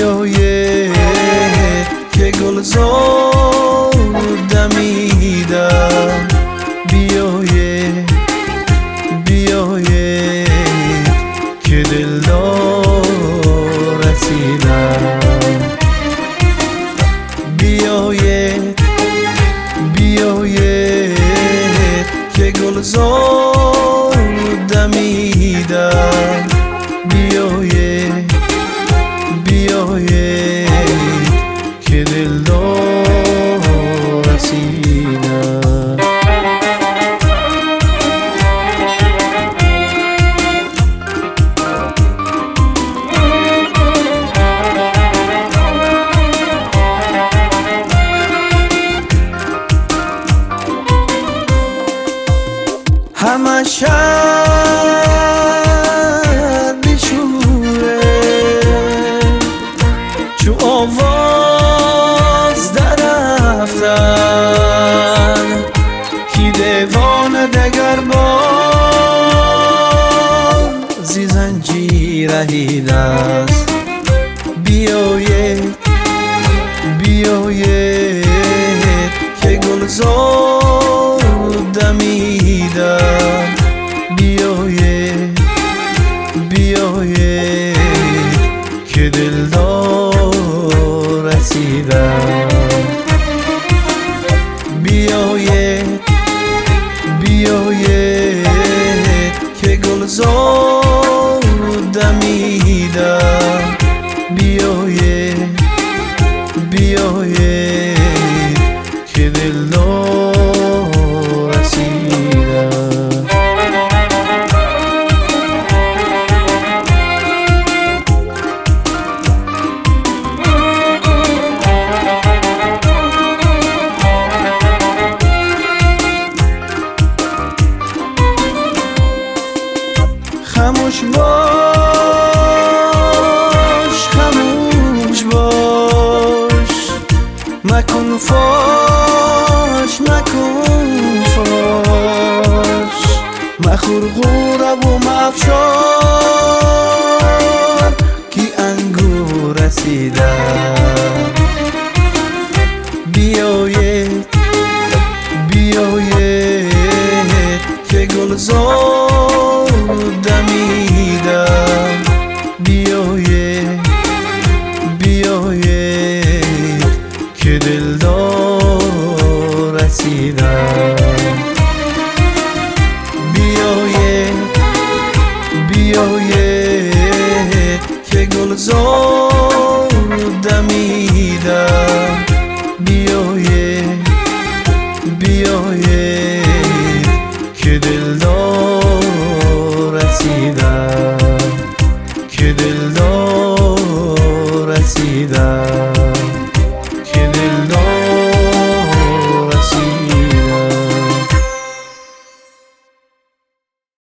بیایه که گلزار دمیدم، بیایه بیایه که دلدار رسیدم، بیایه بیایه که گلزار دمیدم، بیایه بیایه که دلدار رسیدم. همه شهر بیچوره چو آواز در رفتن، کی دیوانه دگر بار زی زنجیر رهیده است، بیایید بیایید که گلزار دمیدم، بیایید بیایید که دلدار رسیدم، بیایید بیایید که گلزار دمیدم، بیایید بیایید که دلدار رسیدم. خاموش باش خاموش باش، مکن فاش مکن فاش، مخور غوره و مفشار کی انگور رسیده، بیایید بیایید که گلزار دمیدم، بیایید بیایید که دلدار رسیدم، بیایید بیایید که گلزار دمیدم، بیایید